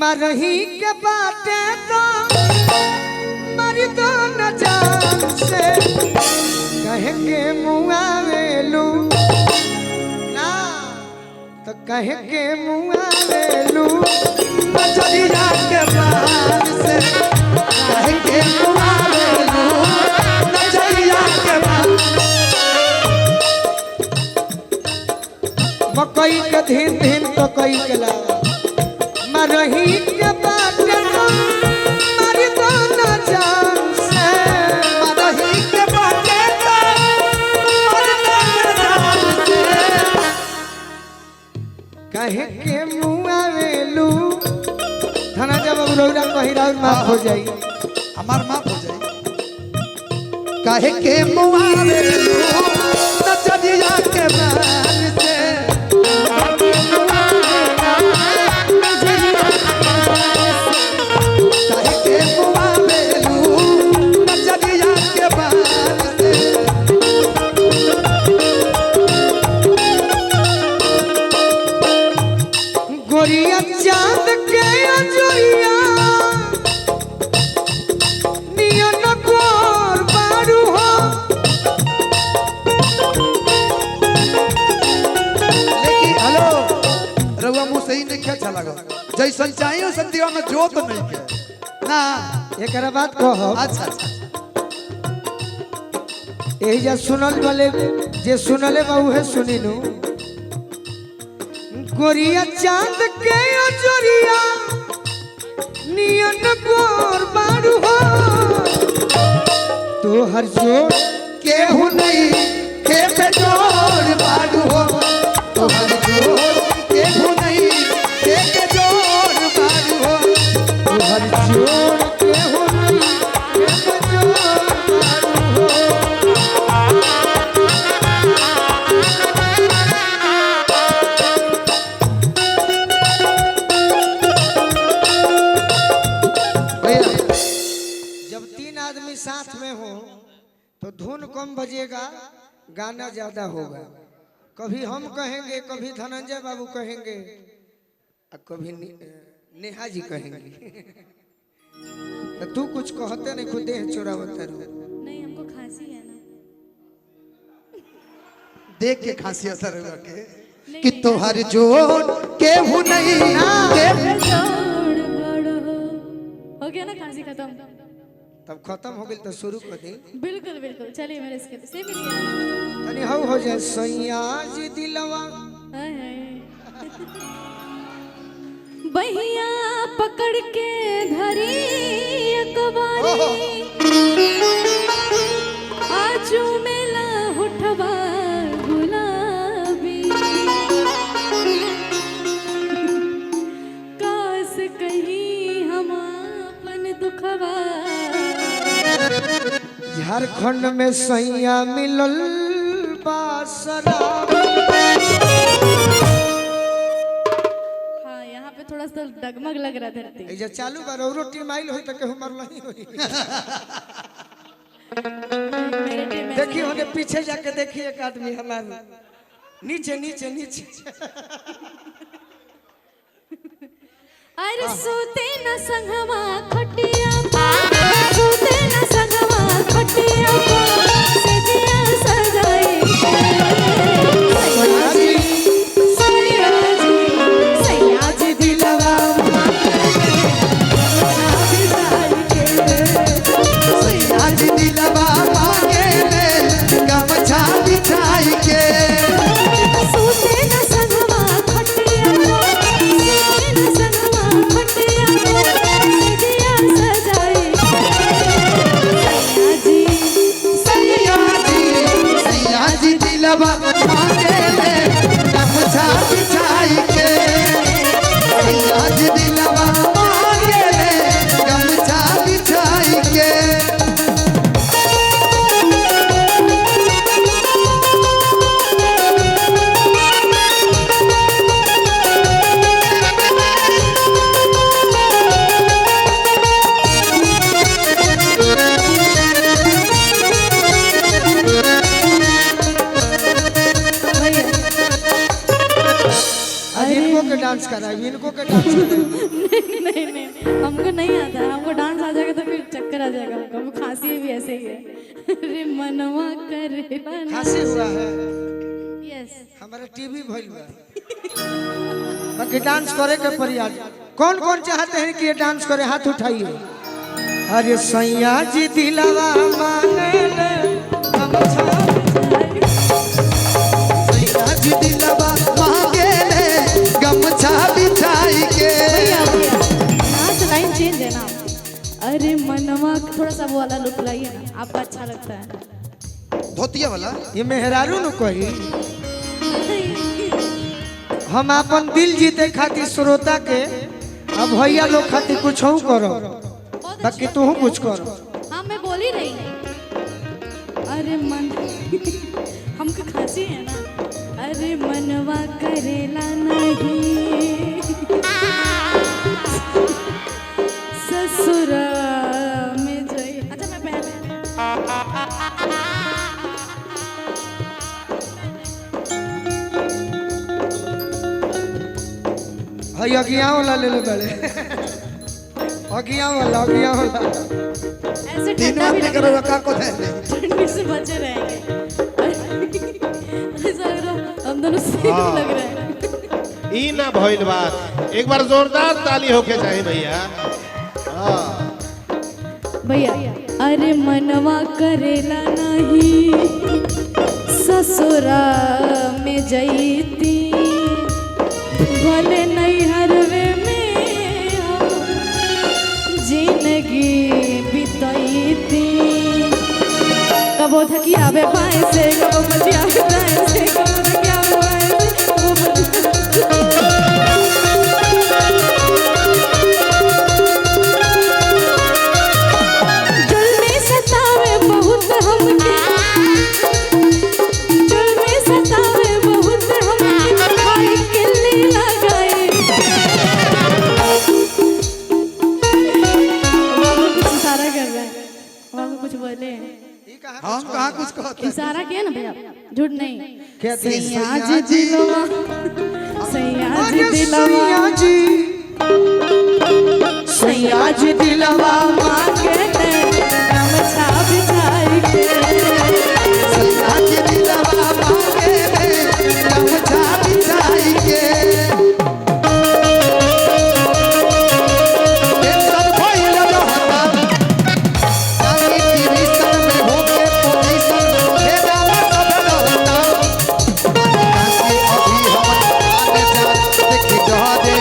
मरही के बाटे तो मरी दो न जान से कहे के मुआवेलू ना तो कहे के मुआवेलू नजरिया के बान से कहे के मुआवेलू नजरिया के बान मकई के धीन धीन तो कई के लावा मरही के बाटे तो मरी दो न जान से मरही के बाटे तो मरी दो न जान से कहे के मुआवेलू थाना जब रौरा कही राउर माफ हो जाई हमार माफ हो जाए काहे के मुआवेलू नजरिया के बान से काहे के मुआवेलू नजरिया के बान से गोरिया चांद के अजोरिया नियन गोर बारू हो लेकिन हेलो रउआ मुंह सही नहीं क्या अच्छा लगा जैसन चाहिए वैसन दिवा में जोत नहीं के ना एकरा बात कहो अच्छा अच्छा यही जा सुनल वाले जे सुनले बा उहे सुनिनु गोरिया चांद के अजोरिया नियन गोर बारू हो तो हर जोर केहू नहीं खेत जोड़ बाडू हो तोहर जोड़ केहू नहीं खेत जोड़ बाडू हो तो हर जोर के हो नहीं एक जोर बारू हो भैया जब तीन आदमी साथ में हो तो धुन कम बजेगा गाना ज्यादा होगा कभी हम कहेंगे कभी धनंजय बाबू कहेंगे और कभी नेहा जी कहेंगे तो तू कुछ कहते नहीं खुद देह चोरावता रहो नहीं हमको खांसी है ना देख के खांसी असर हुआ के कि तोहर जोड़ केहू नहीं के- जोड़ बड़ो हो गया ना खांसी खत्म तब खत्म हो गई तो शुरू कर दे बिल्कुल बिल्कुल चलिए मेरे इसके से मिलिए तनी हो जाए सैया जी दिलवा हाय हाय बहिया पकड़ के धरी अकबारी आजू मेला उठवा गुलाबी कास कहीं हम अपन दुखवा झारखंड में सैया मिलल बासरा हाँ यहाँ पे थोड़ा सा डगमग लग रहा धरती ए जे चालू बार और टीम आइल होई त केहू मरल नहीं होई मेरे टीम में देखिए होने पीछे जाके देखिए एक आदमी हमारा नीचे नीचे नीचे अरे सोते न संगवा खटिया सोते न संगवा खटिया सजिया सजाई सैयाज दिलवा आज दिलवा मांगे ले गमछा बिछाई के सोते न संगवा खटिया सोते न संगवा खटिया सजिया सजाई करेला खांसी हुआ है यस हमारा टीवी भइल बा बाकी डांस करे के प्रयास कौन कौन चाहते हैं कि ये डांस करे हाथ उठाइए अरे सैया जी दिलवा मांगे ले सैया जी दिलवा मांगे ले गमछा बिछाई के यहाँ से लाइन चेंज है ना अरे मनवा थोड़ा सा वो वाला लुक लाइए ना आपको अच्छा लगता है धोतिया वाला ये मेहरारू न कही हम अपन दिल जीते खातिर श्रोता के अब भैया लोग खातिर कुछ करो बाकी तू कुछ करो हाँ मैं बोल ही रही अरे मन हमको खांसी है ना अरे मनवा करेला नहीं ससुर में जाई अच्छा मैं पहले भाई अगिया वाला ले ले बड़े अगिया वाला ऐसे तीन ठंडा भी आदमी लग करो रहा का को थे है, ठंडी से बचे रहेंगे ऐसा लग रहा हम दोनों सेम लग रहे हैं ई ना भइल बात एक बार जोरदार ताली होके चाहिए भैया हाँ भैया अरे मनवा करेला नहीं ससुरा में जईती भले नहीं हरवे में हम जिंदगी बिताईती कबो थकी आवे पाए से कबो मजी आवे दाएं से कबो थकी आवे पाए से कबो जुल्मी सतावे बहुत हमके जुल्मी सतावे बहुत हमके भाई किल्ली लगाए कुछ इशारा कर रहा है और कुछ बोले हम कहां कुछ कहते इशारा किया ना भैया झूठ नहीं क्या सैया जी दिलवा सैया जी अरे दिलवा सैया जी दिलवा मांगे ले गमछा बिछाई के सैया जी दिलवा मांगे ले गमछा बिछाई के टेंशन भइल रहता जानी टीवी सन में होके पोजीशन भेजा में सब रहता काशी अभी हम आने जा देखी कह दे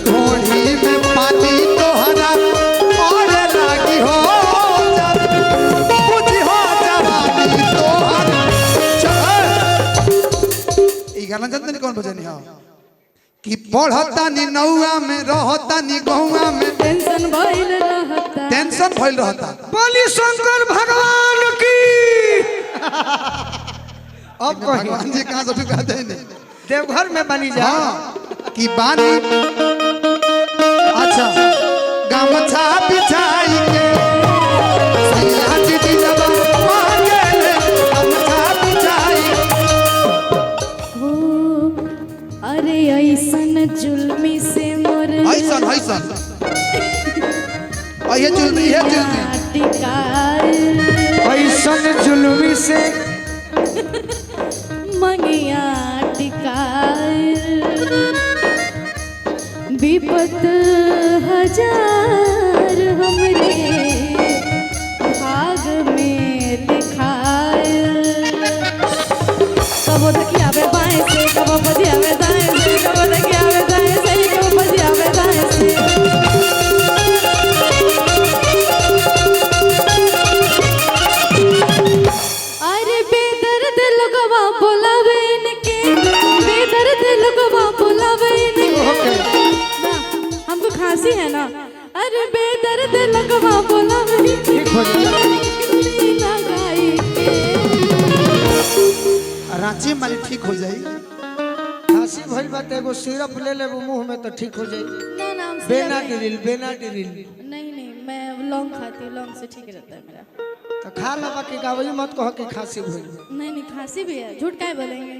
ढोढ़ी में पानी तोहरा और लागी हो बुझी हो जवानी तोहर चल ई गाना जानते नहीं कौन बजानी हां कि पढ़ता नी नौआ में रहता नी गौआ में टेंशन भइल रहता टेंशन भइल रहता बोली शंकर भगवान की अब कही भगवान जी कहां से ठुका दे नहीं देवघर में बनी जा हाँ कि बानी अच्छा गमछा बिछाई के सैया जी दिलवा मांगे ले गमछा बिछाई हो अरे ऐसन जुल्मी से मोर ऐसन ऐसन ये जुल्मी टिकाल ऐसन जुलमी से मंगिया टिकाल विपत हजार हमरे भाग में लिखाल कबो तकी आवे बाएं से कबो बजी आवे दाएं से कबो तकी आवे दाएं से कबो बजी आवे दाएं से अरे बेदर्द लोगवा बोलावे इनके बेदर्द लोगवा बोलावे इनके ना हमको खांसी है ना अरे बेदर्द लोगवा बोलावे इनके ठीक हो जाए लगाई के रांची माली ठीक हो जाई खांसी भइल बात एगो सिरप ले लेबो मुंह में तो ठीक हो जाई ना नाम से बेनाडिरिल नहीं नहीं मैं लौंग खाती हूँ लौंग से ठीक रहता है मेरा तो खा लो बाकी गावई मत कहो कि खांसी भइल नहीं नहीं खांसी भी है झूठ काहे बोलेंगे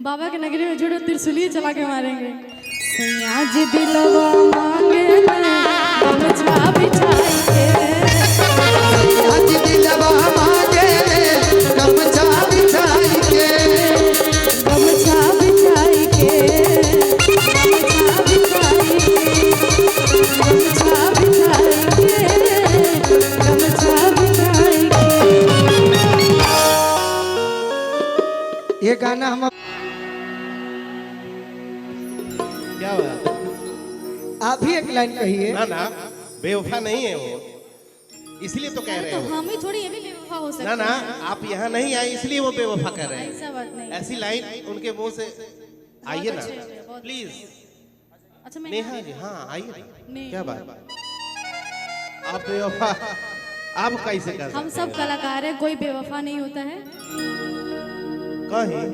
बाबा के नगरी में झूठ त्रिशूली चला के मारेंगे सैया जी दिलवा मांगे ले गमछा बिछाई के सैया जी दिलवा क्या बात है? आप ही एक लाइन कहिए। ना ना बेवफा नहीं है वो, इसलिए तो कह रहे तो हो। हम ही थोड़ी ये भी बेवफा हो सकते ना ना हैं। आप यहाँ नहीं आए इसलिए वो बेवफा कर रहे हैं। ऐसा बात नहीं। ऐसी लाइन उनके मुंह से आइए ना अच्छे हो गए, बहुत प्लीज। अच्छा मैं नेहा जी हाँ आइए ना। नहीं। क्या बात, आप बेवफा आप कैसे कर हम सकते सब कलाकार हैं, कोई बेवफा नहीं होता है। कहीं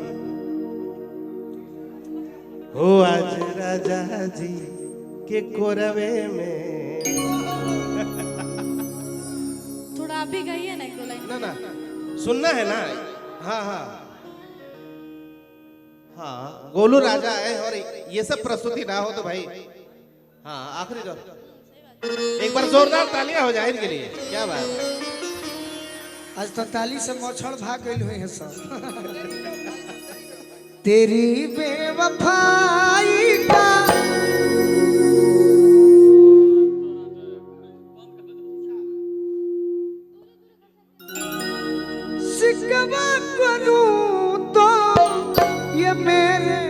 हो आज राजा जी के कोरवे में। थोड़ा आप भी गाइए ना एक दो लाइन। ना ना सुनना है ना। हाँ हाँ हाँ गोलू राजा है और ये सब प्रस्तुति ना हो तो भाई हाँ आखिरी दो एक बार जोरदार तालियां हो जाए इनके लिए। क्या बात है? आज तो ताली से मच्छर भाग गए हुए हैं सब। तेरी बेवफाई का शिकवा करूं तो ये मेरे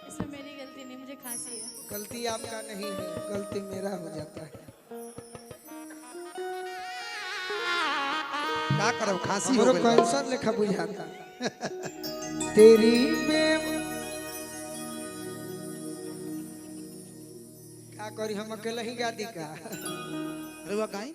इसमें मेरी गलती नहीं, मुझे खांसी है। गलती आपका नहीं है, गलती मेरा हो जाता है। का करब खांसी हो हमरो गइल बा। कैंसर लेखा बुझाता। तेरी बेव का करी, हम अकेला ही गा दी का। अरे वाह गाई